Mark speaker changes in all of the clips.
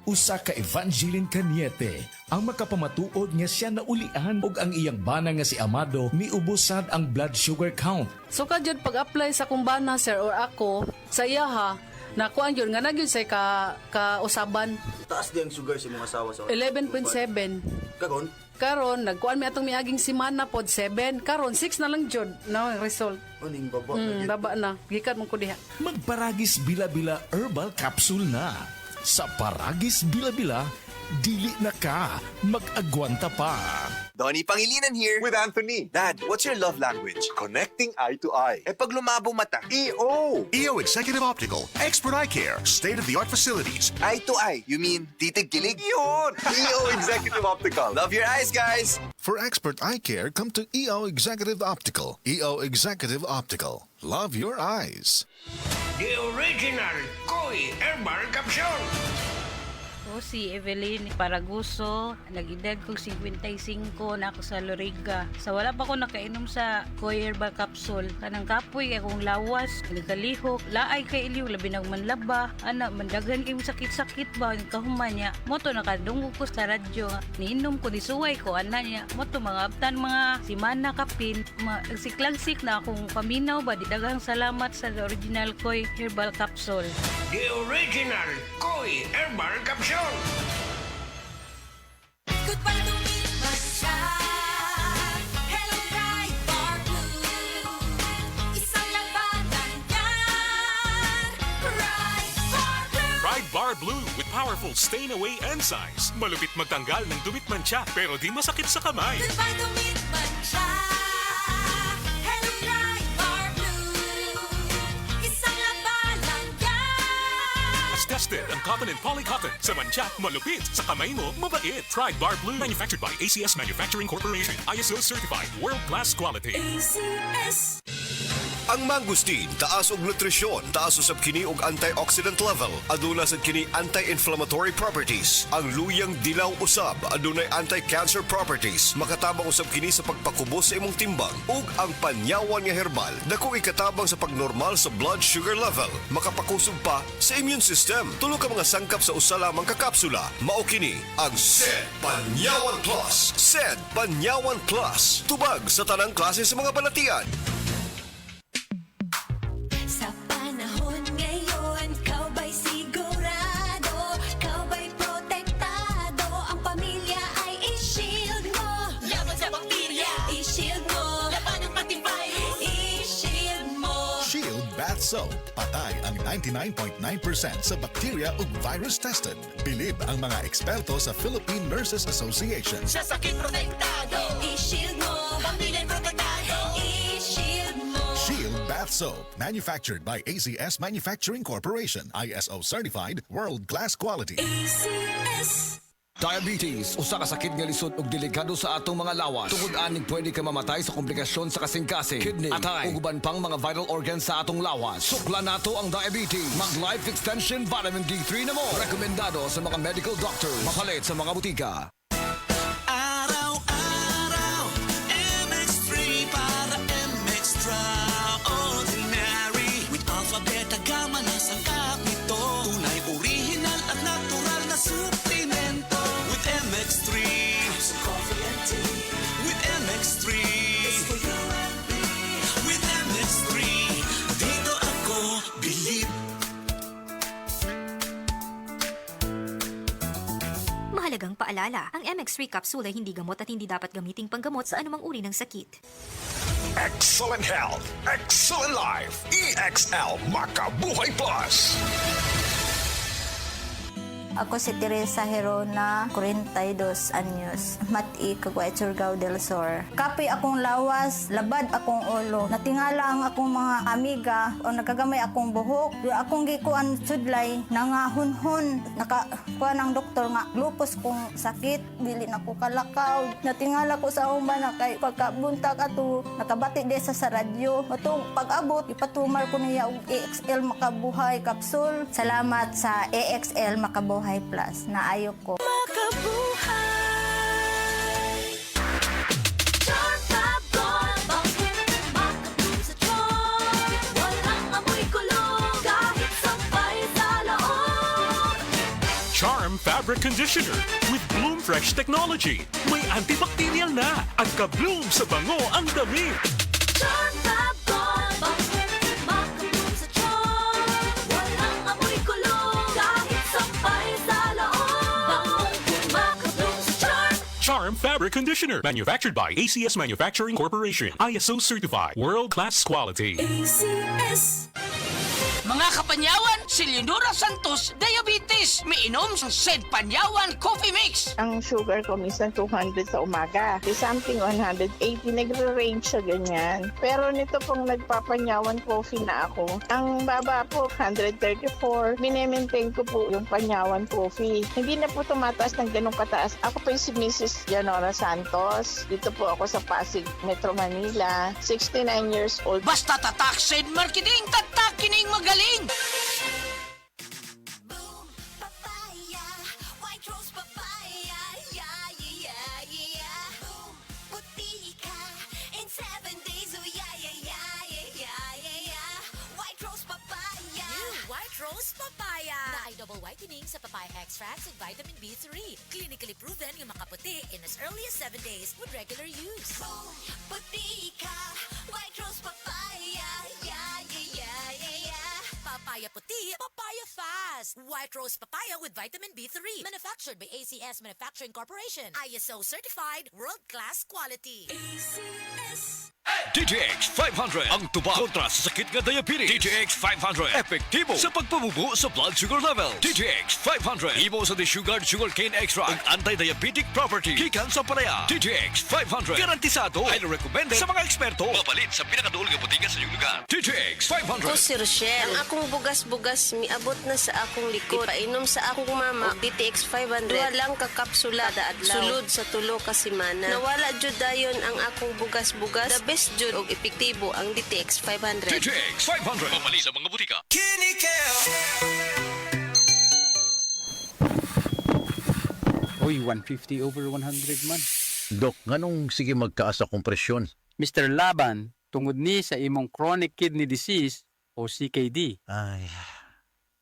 Speaker 1: usa ka Evangeline Cañete ang makapamatuod nga siya naulian og ang iyang bana nga si Amado miubusad ang blood sugar count.
Speaker 2: So kadyod pag-apply sa kumbana sir or ako sa iya ha, nakuan yun nga nagyun sa kausaban.
Speaker 3: Taas di ang sugar sa mga asawa sa
Speaker 2: 11.7.
Speaker 3: Karon?
Speaker 2: Karon nagkuan mi atong miaging semana pod 7. Karon 6 na lang jud na result.
Speaker 3: Uning baba.
Speaker 2: Baba na. Gikan mo ko diha.
Speaker 1: Magparagis bila-bila herbal capsule na. Sa Paragis Bila-Bila, dili na ka mag-agwanta pa.
Speaker 4: Donnie Pangilinan here.
Speaker 5: With Anthony.
Speaker 4: Dad, what's your love language?
Speaker 5: Connecting eye to eye.
Speaker 4: Eh pag lumabo mata,
Speaker 5: EO!
Speaker 6: EO Executive Optical, expert eye care, state-of-the-art facilities.
Speaker 4: eye to eye, you mean titig kilig?
Speaker 5: Yun! EO Executive Optical.
Speaker 4: Love your eyes, guys!
Speaker 6: For expert eye care, come to EO Executive Optical. EO Executive Optical. Love your eyes.
Speaker 7: The original Koi Herbal Capsule.
Speaker 8: Ako si Evelyn Paraguso, nag-edad kong 55 na ako sa Loriga. Sa wala pa ko nakainom sa Koi Herbal Capsule, kanang kapoy akong lawas, nagkalihok, laay kay iliw, labi ng manlaba, anak, mandagan kay sakit-sakit ba, nagkahuman niya. Moto nakadungog ko sa radyo, niinom ko, nisuway ko, anak niya. Moto mga abtan, mga simana kapin, nagsiklagsik na akong paminaw ba, di daghang salamat sa original Koi Herbal Capsule.
Speaker 7: The original Koi Herbal Capsule.
Speaker 9: Good para lumipas siya. Hello, Pride Bar Blue. Isang labanan yan. Pride Bar Blue.
Speaker 10: Pride Bar Blue with powerful stain-away enzymes. Malupit magtanggal ng dumit mancha pero di masakit sa kamay.
Speaker 9: Good para lumipas siya. Hello, Pride Bar Blue. Isang labanan yan.
Speaker 10: As tested ang cotton and polycotton. Sa mancha, malupit. Sa kamay mo, mabait. Pride Bar Blue. Manufactured by ACS Manufacturing Corporation. ISO certified. World-class quality.
Speaker 9: ACS.
Speaker 6: Ang mangustin, taas og nutrisyon, taas usab kini og antioxidant level, aduna sad kini anti-inflammatory properties. Ang luyang dilaw usab adunay anti-cancer properties. Makatabang usab kini sa pagpakubos sa imong timbang ug ang panyawan nga herbal dako ikatabang sa pagnormal sa blood sugar level. Makapakusog pa sa immune system. Tulo ka mga sangkap sa usa lamang ka kapsula. Mao kini ang SED Panyawan Plus. SED Panyawan Plus. Tubag sa tanang klase sa mga balatian.
Speaker 9: Sa panahon ngayon, kau ba'y sigurado? Kau ba'y protektado? Ang pamilya ay i-shield mo. Laban sa bakterya, i-shield mo. Laban ng antivirus, i-shield mo.
Speaker 6: Shield Bath Soap. Patay ang 99.9% sa bacteria ug virus tested. Bilib ang mga eksperto sa Philippine Nurses Association.
Speaker 9: Sa sakit protektado, i-shield mo. Pamilya protektado, i-shield mo.
Speaker 6: Shield Bath Soap. Manufactured by ACS Manufacturing Corporation. ISO certified. World-class quality.
Speaker 9: ACS.
Speaker 11: Diabetes, usa ka sakit nga lisod ug delikado sa atong mga lawas. Tungod aning pwede ka mamatay sa komplikasyon sa kasing-kasing, kidney, atay, ug uban pang mga vital organs sa atong lawas. Sukla nato ang diabetes. Mag Life Extension Vitamin D3 na mo. Rekomendado sa mga medical doctors. Mapalit sa mga butika.
Speaker 7: Araw-araw, MX3 para extraordinary. With alpha, beta, gamma na sangkap nito. Tunay, original at natural na suplemento. With MX3, with MX3, with MX3, dito ako bilib.
Speaker 12: Mahalagang paalala, ang MX3 capsule ay hindi gamot at hindi dapat gamiting panggamot sa anumang uri ng sakit.
Speaker 6: Excellent health, excellent life. EXL Makabuhay Plus.
Speaker 13: Ako si Teresa Herona, 42 anyos, Mati, Caguay, Surigao del Sur. Kapoy akong lawas, labad akong ulo. Natingala ang akong mga amiga o nakagamay akong buhok. Yung akong gikuan sudlay, nangahunhon. Nakakuan ang doktor nga, lupus kong sakit, dili na ko kalakaw. Natingala ko sa umba na kay pagkabuntag ato, nakabati de sa radyo. Matong pag-abot, ipatumar ko niya og AXL Makabuhay Capsule. Salamat sa AXL Makabuhay Plus na ayok ko.
Speaker 9: Makabuhay. Chartabon, bakit makatun sa tiyon? Walang amoy kulong kahit sabay sa loob.
Speaker 10: Charm Fabric Conditioner with Bloom Fresh Technology. May antibacterial na at ka-bloom sa bango ang damit.
Speaker 9: Charm Fab Gold. Bakit makabloom sa charm? Walang amoy kulong kahit sampay sa loob. Bangong makabloom sa charm.
Speaker 10: Charm Fabric Conditioner. Manufactured by ACS Manufacturing Corporation. ISO certified. World-class quality.
Speaker 9: ACS.
Speaker 14: Mga kapanyawan, si Leonora Santos, diabetes. Miinom sa Sed Panyawan Coffee Mix.
Speaker 15: Ang sugar ko minsan 200 sa umaga. May something 180, nagre-range siya ganyan. Pero nito pong nagpapanyawan coffee na ako, ang baba po 134. Minemaintain ko po yung panyawan coffee. Hindi na po tumataas ng ganong kataas. Ako po yung si Mrs. Leonora Santos. Dito po ako sa Pasig, Metro Manila. 69 years old.
Speaker 14: Basta tatak Sed Marketing, tatak kining magaling.
Speaker 9: Boom papaya, white rose papaya, yeah, yeah, yeah. Boom puti ka in 7 days, oh yeah, yeah, yeah, yeah, yeah, yeah. White rose papaya.
Speaker 16: New White Rose Papaya na ay double whitening sa papaya extracts with vitamin B3. Clinically proven yung makaputi in as early as 7 days with regular use.
Speaker 9: Boom puti ka, white rose papaya, yeah, yeah, yeah, yeah, yeah.
Speaker 16: Papaya puti, papaya fast. White Rose Papaya with vitamin B3. Manufactured by ACS Manufacturing Corporation. ISO certified, world-class quality.
Speaker 9: ACS.
Speaker 11: DTX 500 ang tubag kontra sa sakit nga diabetes. DTX 500 epektibo sa pagpabubo sa blood sugar level. DTX 500 imo sa desugared sugarcane extract ang anti-diabetic property gikan sa palaya. DTX 500 garantisado highly recommended sa mga eksperto. Mapalit sa pinakaduol nga botiga sa iyong lugar. DTX 500.
Speaker 17: Ako si Rochelle. Ang akong bugas-bugas miabot na sa akong likod. Painom sa akong mama og DTX 500. Duha lang ka kapsula kada adlaw. Sulod sa tulo ka semana. Nawala jud dayon ang akong bugas-bugas. The best jud og epektibo ang DTX 500.
Speaker 11: DTX 500 mapalit sa mga botika.
Speaker 18: Uy, 150 over 100 man.
Speaker 19: Dok, nganong sige magtaas sa kompresyon?
Speaker 18: Mr. Laban, tungod ni sa imong chronic kidney disease o CKD.
Speaker 19: Ay.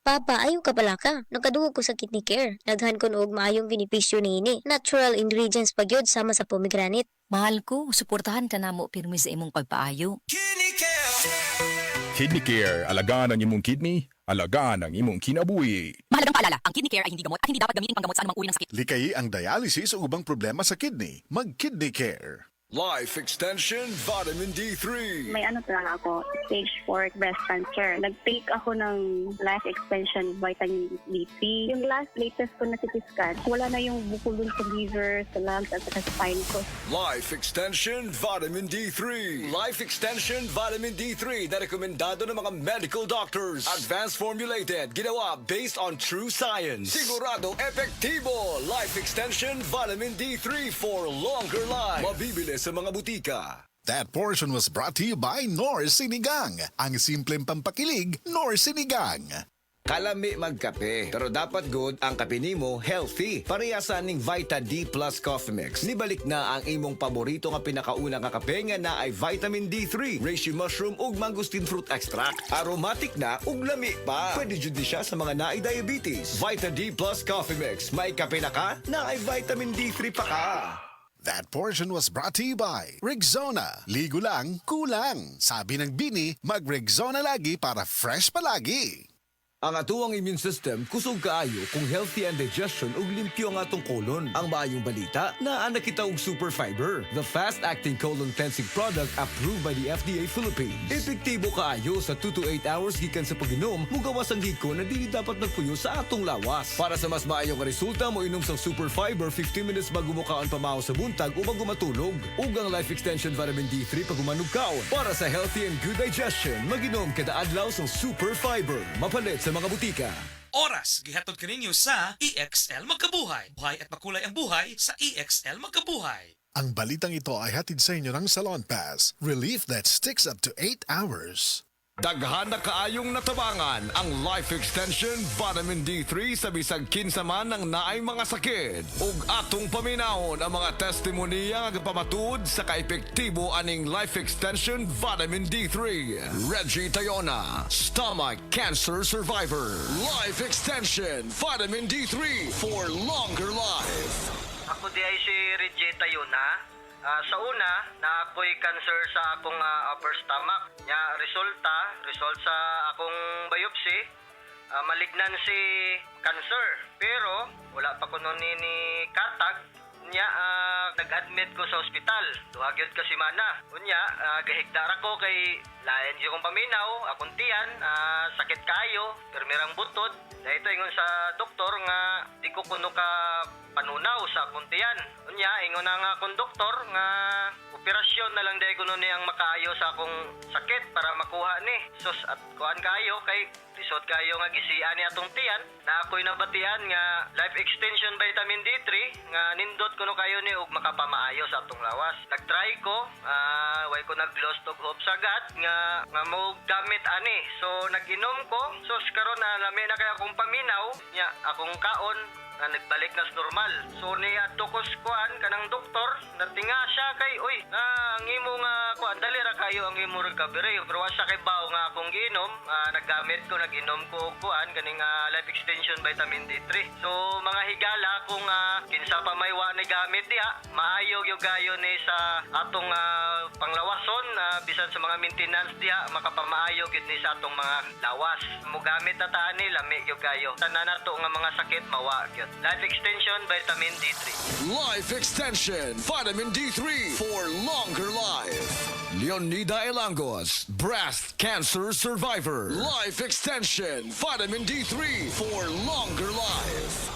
Speaker 20: Papa, ayaw ka pala ka. Nagkadugo ko sa kidney care. Daghan ko og maayong benepisyo niini. Natural ingredients pa gyud sama sa pomegranate.
Speaker 21: Mahal ko, suportahan ka namo pirmi sa imong pagpaayo.
Speaker 22: Kidney Care, alagaan ang imong kidney, alagaan ang imong kinabuhi.
Speaker 16: Mahalagang paalala, ang kidney care ay hindi gamot at hindi dapat gamitin panggamot sa anumang uri ng sakit.
Speaker 23: Likay ang dialysis o ubang problema sa kidney. Mag-Kidney Care.
Speaker 11: Life Extension Vitamin D3.
Speaker 24: May ano talaga ako, stage 4 breast cancer. Nag-take ako ng life extension vitamin D3. Yung latest ko na CT scan, wala na yung bukol dun sa liver, sa lungs, at sa spine ko.
Speaker 11: Life Extension Vitamin D3. Life Extension Vitamin D3 na rekomendado ng mga medical doctors. Advanced formulated, ginawa based on true science. Sigurado epektibo. Life Extension Vitamin D3 for longer life. Mabibili sa mga butika.
Speaker 23: That portion was brought to you by Nor Sinigang. Ang simpleng pampakilig, Nor Sinigang.
Speaker 25: Kalami magkape, pero dapat good ang kape nimo healthy. Parehasan ning Vita D Plus Coffee Mix. Nibalik na ang imong paborito nga pinakauna nga kape nga na ay vitamin D3, reishi mushroom ug mangosteen fruit extract. Aromatic na ug lami pa. Pwede jud ni siya sa mga naay diabetes. Vita D Plus Coffee Mix. May kape na ka, na ay vitamin D3 pa ka.
Speaker 23: That portion was brought to you by Rexona. Ligo lang, kulang. Sabi ng Bini, mag-Rexona lagi para fresh palagi.
Speaker 25: Ang atuang immune system kusog kaayo kung healthy ang digestion ug limpyo ang atong colon. Ang maayong balita, naa na kita og super fiber, the fast-acting colon cleansing product approved by the FDA Philippines. Epektibo kaayo sa 2 to 8 hours gikan sa pag-inom, mugawas ang giko na dili dapat nagpuyo sa atong lawas. Para sa mas maayong resulta, mo inom sang super fiber 15 minutes bago mo kaon pamahaw sa buntag o bago matulog. Ug ang life extension vitamin D3 pag umanog kaon. Para sa healthy and good digestion, mag-inom kada adlaw sang super fiber. Mapalit sa mga butika.
Speaker 26: Oras, gihatod kaninyo sa EXL Magkabuhay. Buhay at makulay ang buhay sa EXL Magkabuhay.
Speaker 23: Ang balitang ito ay hatid sa inyo ng Salon Pass. Relief that sticks up to 8 hours.
Speaker 11: Daghan na kaayong natabangan ang Life Extension Vitamin D3 sa bisag kinsa man ng naay mga sakit. Ug atong paminahon ang mga testimonya nga pamatuod sa kaepektibo aning Life Extension Vitamin D3. Reggie Tayona, stomach cancer survivor. Life Extension Vitamin D3 for longer life.
Speaker 1: Ako di ay si Reggie Tayona. Sa una, na ako'y cancer sa akong upper stomach. Result sa akong biopsy, malignancy cancer. Pero wala pa ko nun ni katag. Nag-admit ko sa ospital. Duhagyod ka si mana. Gahigdara ko kay lain di kong paminaw, akong tiyan, sakit kayo, permirang butod. Dahito ingon sa doktor nga di ko kuno ka panunaw sa akong tiyan. Ingon na nga akong doktor nga operasyon na lang dahil kuno niyang makaayo sa akong sakit para makuha ni. Sus at kuhan kayo kay lisod kayo nga gisian ni atong tiyan na ako'y nabatian nga Life Extension Vitamin D3 nga nindot kuno kayo ni ug makapamaayo sa atong lawas. Nagtry ko, way ko nag-lost og hope sagad nga mo gamit ani. So nag-inom ko, so karon na lami na kay akong paminaw nya akong kaon na nagbalik na sa normal. So ni adto ko kuan kanang doktor natinga siya kay ang imo nga kuan dali ra kayo ang imo recovery pero wa siya kay bawo nga akong giinom. Nag-inom ko og kuan kaning Life Extension Vitamin D3. So mga higala kung kinsa pa may wa ni gamit diha maayo gyud gayo ni sa atong panglawason bisan sa mga maintenance diha makapamaayo gyud ni sa atong mga lawas. Mo gamit na ta ani lami gyud gayo. Tanan nato nga mga sakit mawa gyud. Life Extension Vitamin D3.
Speaker 11: Life Extension Vitamin D3 for longer life. Leonida Elangos, breast cancer survivor. Life Extension Vitamin D3 for longer life.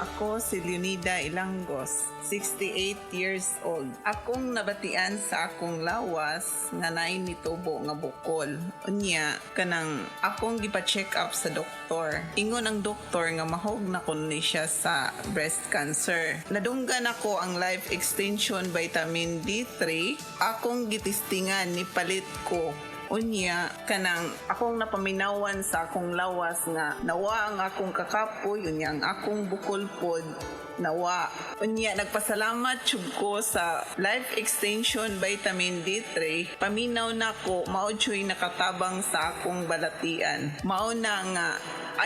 Speaker 2: Ako si Leonida Ilangos, 68 years old. Akong nabatian sa akong lawas nga naay nitubo nga bukol. Unya, kanang akong gipa-check up sa doktor. Ingon ang doktor nga mahog na kun ni siya sa breast cancer. Nadunggan ako ang Life Extension Vitamin D3. Akong gitistingan ni palit ko. Unya, kanang akong napaminawan sa akong lawas nga nawa ang akong kakapoy, unya ang akong bukol pod nawa. Unya, nagpasalamat jud ko sa Life Extension Vitamin D3. Paminaw na ko, mao jud nakatabang sa akong balatian. Mao na nga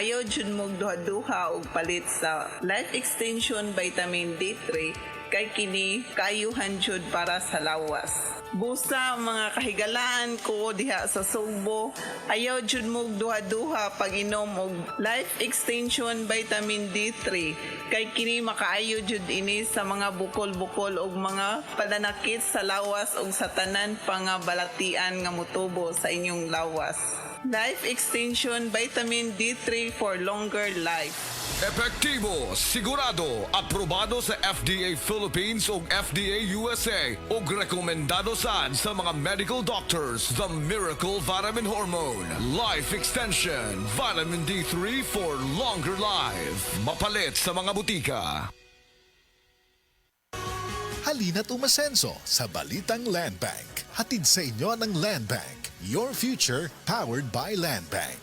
Speaker 2: ayaw jud mo duha-duha og palit sa Life Extension Vitamin D3 kay kini kayuhan jud para sa lawas. Busa mga kahigalaan ko diha sa Sugbo, ayaw jud mo duha-duha pag inom og Life Extension Vitamin D3 kay kini makaayo jud ini sa mga bukol-bukol og mga padanakit sa lawas og sa tanan pa nga balatian nga motubo sa inyong lawas. Life Extension Vitamin D3 for longer life.
Speaker 11: Epektibo, sigurado, aprobado sa FDA Philippines ug FDA USA ug rekomendado sa mga medical doctors. The Miracle Vitamin Hormone. Life Extension Vitamin D3 for longer life. Mapalit sa mga butika.
Speaker 23: Halina't umasenso sa Balitang Land Bank. Hatid sa inyo ng Land Bank. Your future powered by Land Bank.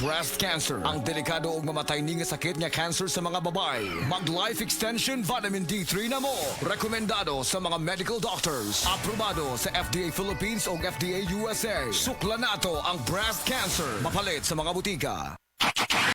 Speaker 11: Breast cancer, ang delikado ug mamatay ni nga sakit nga cancer sa mga babae. Mag Life Extension Vitamin D3 na mo. Rekomendado sa mga medical doctors. Aprobado sa FDA Philippines ug FDA USA. Sukla nato ang breast cancer. Mapalit sa mga butika.